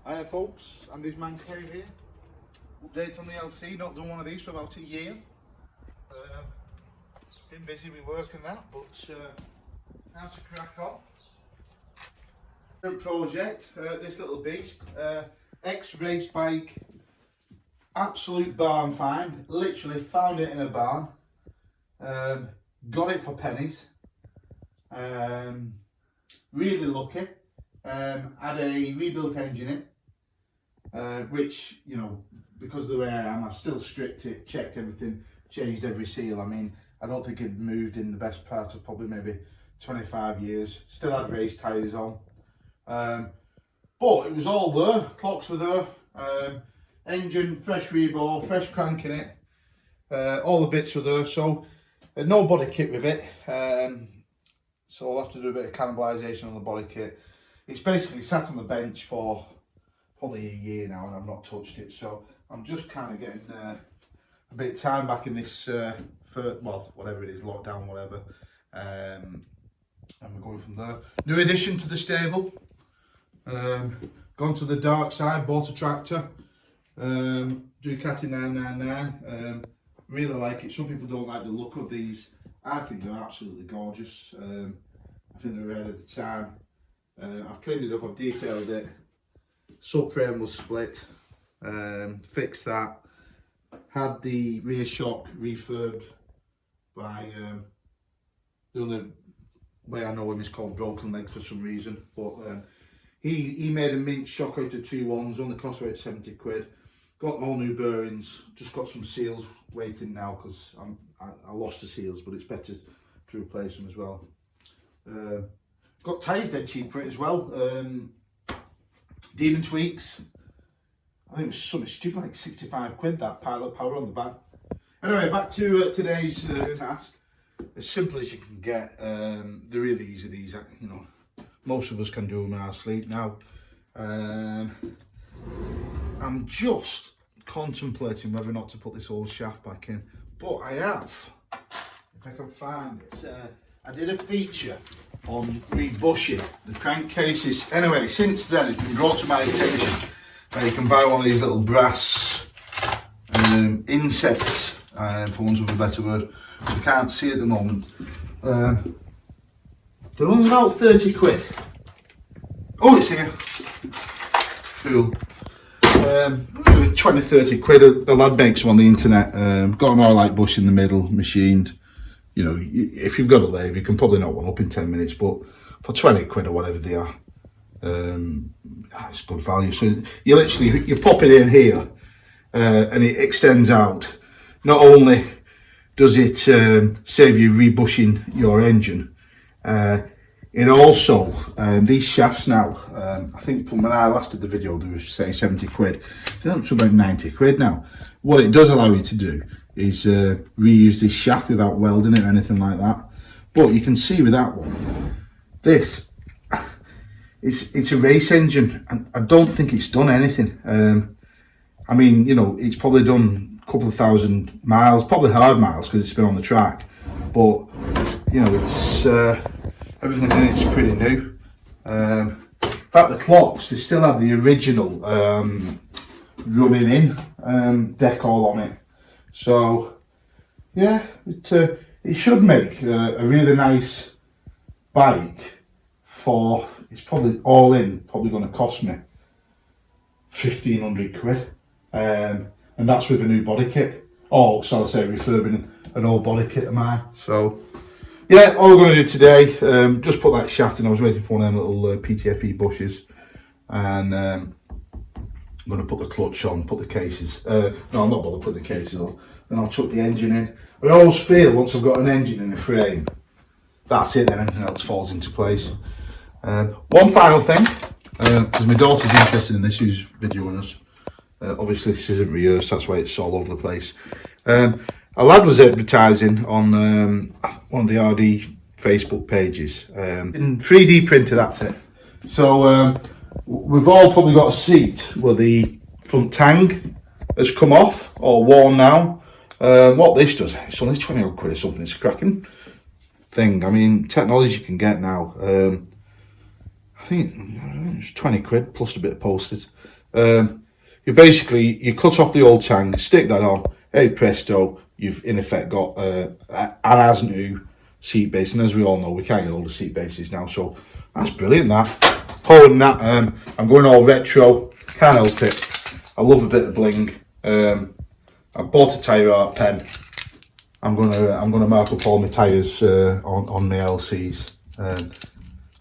Hiya folks, Andy's Man Cave here. Update on the LC, not done one of these for about a year. Been busy with work and that, but now to crack on. Different project, this little beast, ex-race bike, absolute barn find, literally found it in a barn, got it for pennies, really lucky, had a rebuilt engine in. Which, you know, because of the way I am, I've still stripped it, checked everything, changed every seal. I mean, I don't think it moved in the best part of probably maybe 25 years. Still had race tyres on. But it was all there, clocks were there, engine, fresh rebar, fresh crank in it, all the bits were there. So no body kit with it. So I'll have to do a bit of cannibalisation on the body kit. It's basically sat on the bench for probably a year now and I've not touched it, so I'm just kind of getting a bit of time back in this well, whatever it is, lockdown, whatever, and we're going from there. New addition to the stable, gone to the dark side, bought a tractor, Ducati 999, really like it. Some people don't like the look of these. I think they're absolutely gorgeous. I think they're ahead of the time. I've cleaned it up, I've detailed it. Subframe was split, fixed that, had the rear shock refurbed by, the only way I know him is called Broken Legs for some reason, but he made a mint shock out of 2 ones, only cost about 70 quid, got all new bearings, just got some seals waiting now because I lost the seals, but it's better to replace them as well. Got tyres dead cheap for it as well. Demon tweaks, I think it was something stupid like 65 quid, that pilot power on the back. Anyway, back to today's task. As simple as you can get. They're really easy, these, you know, most of us can do them in our sleep now. I'm just contemplating whether or not to put this old shaft back in, but I have, if I can find it. I did a feature on rebushing the crankcases. Anyway, since then it's been brought to my attention that you can buy one of these little brass insets, for want of a better word, which I can't see at the moment. They're only about 30 quid. Oh, it's here. Cool. 20-30 quid. The lad makes them on the internet. Got an oil-like bush in the middle, machined. You know, if you've got a lathe, you can probably knock one up in 10 minutes, but for 20 quid or whatever they are, it's good value. So you literally, you pop it in here, and it extends out. Not only does it save you rebushing your engine, it also, these shafts now, I think from when I last did the video, they were saying 70 quid. They're up to about 90 quid now. What it does allow you to do is reuse this shaft without welding it or anything like that. But you can see with that one, this, it's a race engine, and I don't think it's done anything. I mean, you know, it's probably done a couple of thousand miles, probably hard miles because it's been on the track, but you know, it's everything in it's pretty new. In fact, the clocks, they still have the original running in decal on it. So yeah, it should make a really nice bike for, it's probably all in, probably going to cost me 1,500 quid, and that's with a new body kit. Oh, shall I say, refurbing an old body kit of mine. So yeah, all we're going to do today, just put that shaft in. I was waiting for one of them little PTFE bushes, and I'm going to put the clutch on, put the cases, no, I'm not bothered putting the cases on, then I'll chuck the engine in. I always feel once I've got an engine in a frame, that's it, then everything else falls into place. One final thing, because my daughter's interested in this, who's videoing us. Obviously this isn't rehearsed, that's why it's all over the place. A lad was advertising on one of the RD Facebook pages. In 3D printer, that's it. So we've all probably got a seat where the front tang has come off or worn now. What this does, it's only 20 odd quid or something, it's a cracking thing. I mean, technology you can get now. I think it's 20 quid plus a bit of postage. You cut off the old tang, stick that on, hey presto, you've in effect got an as new seat base, and as we all know, we can't get all the seat bases now, so that's brilliant. That holding that, I'm going all retro, can't help it. I love a bit of bling. I bought a tyre art pen. I'm gonna mark up all my tyres on my LCs.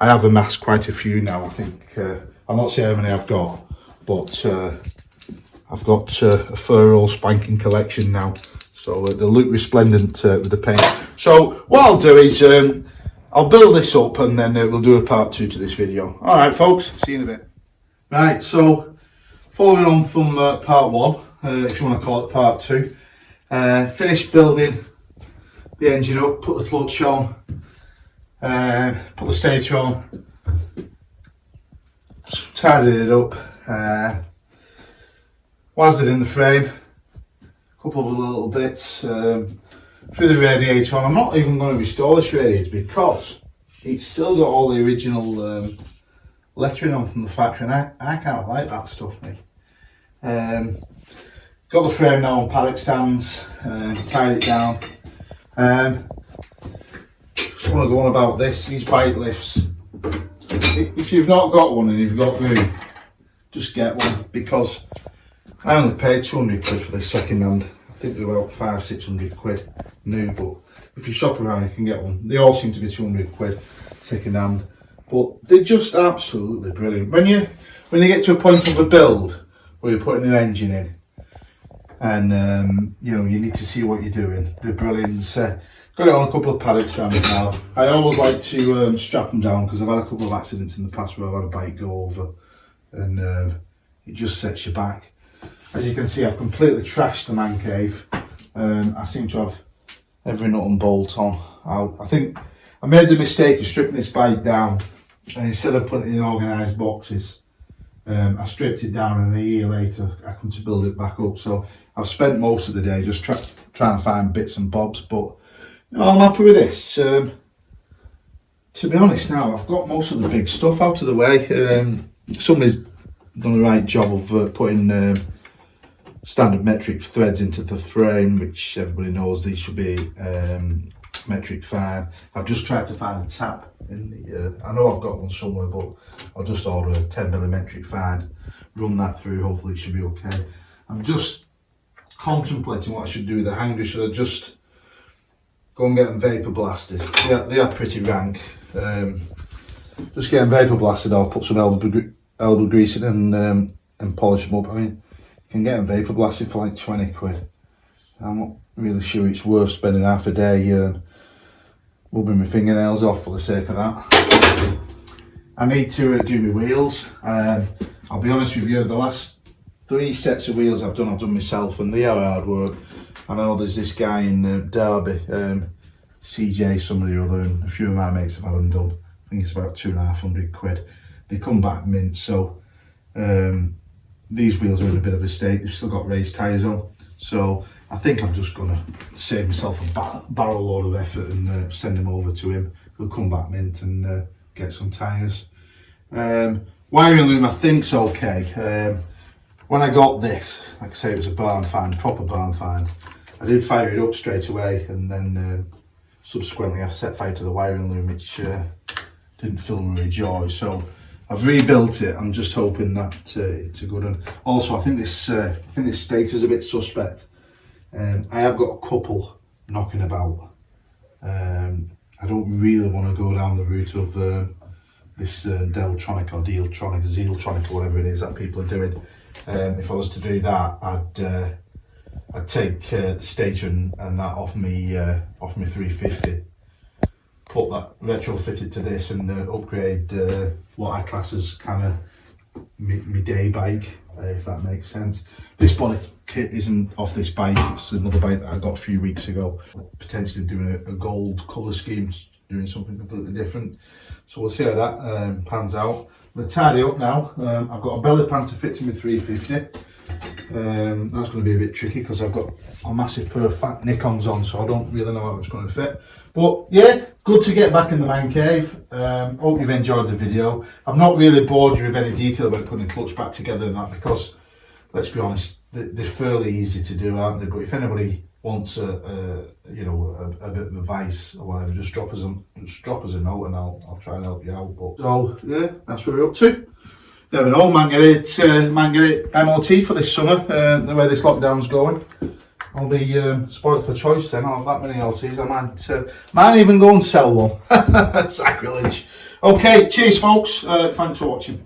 I have amassed quite a few now. I think I'm not saying how many I've got, but I've got a thorough spanking collection now. So they look resplendent with the paint. So what I'll do is I'll build this up and then we'll do a part 2 to this video. All right, folks. See you in a bit. Right. So following on from part 1, if you want to call it part 2, finished building the engine up, put the clutch on, put the stator on, tidied it up, wazzed it in the frame, a couple of little bits, threw the radiator on. I'm not even going to restore this radiator because it's still got all the original lettering on from the factory, and I kind of like that stuff, mate. Got the frame now on paddock stands, tied it down. Just want to go on about these bike lifts. If you've not got one and you've got room, just get one, because I only paid 200 quid for this second hand. I think they're about 500-600 quid new, but if you shop around you can get one. They all seem to be 200 quid second hand, but they're just absolutely brilliant. When you get to a point of a build where you're putting an engine in, and you know, you need to see what you're doing, they're brilliant. Got it on a couple of paddock stands now. I always like to strap them down because I've had a couple of accidents in the past where I've had a bike go over and it just sets you back. As you can see, I've completely trashed the man cave. I seem to have every nut and bolt on. I think I made the mistake of stripping this bike down, and instead of putting it in organised boxes, I stripped it down, and a year later I come to build it back up. So I've spent most of the day just trying to find bits and bobs, but you know, I'm happy with this. To be honest now, I've got most of the big stuff out of the way. Somebody's done the right job of putting standard metric threads into the frame, which everybody knows these should be metric fine. I've just tried to find a tap in the, I know I've got one somewhere, but I'll just order a 10mm metric fine, run that through, hopefully it should be okay. I'm just contemplating what I should do with the hanger. Should I just go and get them vapor blasted? Yeah, they are pretty rank. Just get them vapor blasted. I'll put some elbow grease in and polish them up. I mean, you can get them vapor blasted for like 20 quid. I'm not really sure it's worth spending half a day rubbing my fingernails off for the sake of that. I need to do my wheels. I'll be honest with you, the last 3 sets of wheels I've done myself, and they are hard work. I know there's this guy in Derby, CJ somebody or other, and a few of my mates have had them done. I think it's about 250 quid. They come back mint, so these wheels are in a bit of a state. They've still got raised tyres on, so I think I'm just going to save myself a barrel load of effort and send them over to him. He'll come back mint and get some tyres. Wiring loom I think's okay. When I got this, like I say, it was a barn find, proper barn find. I did fire it up straight away, and then subsequently I set fire to the wiring loom, which didn't fill me with joy. So I've rebuilt it. I'm just hoping that it's a good one. Also, I think this stator's a bit suspect. I have got a couple knocking about. I don't really want to go down the route of this Deltronic or Dealtronic, Zealtronic or whatever it is that people are doing. If I was to do that, I'd take the stator and that off me 350, put that retrofitted to this, and upgrade what I class as kind of my day bike, if that makes sense. This body kit isn't off this bike, it's another bike that I got a few weeks ago. Potentially doing a gold colour scheme, doing something completely different. So we'll see how that pans out. I'm going to tidy up now. I've got a belly pan to fit to my 350. That's going to be a bit tricky because I've got a massive pair of fat Nikons on, so I don't really know how it's going to fit. But yeah, good to get back in the man cave. Hope you've enjoyed the video. I've not really bored you with any detail about putting the clutch back together and that, because let's be honest, they're fairly easy to do, aren't they? But if anybody wants a bit of advice or whatever, just drop us a note and I'll try and help you out. But so yeah, that's what we're up to. Never know, man get it MOT for this summer. The way this lockdown's going, I'll be spoilt for choice then. I'll have that many LCs. I might even go and sell one. Sacrilege. Okay, cheers folks. Thanks for watching.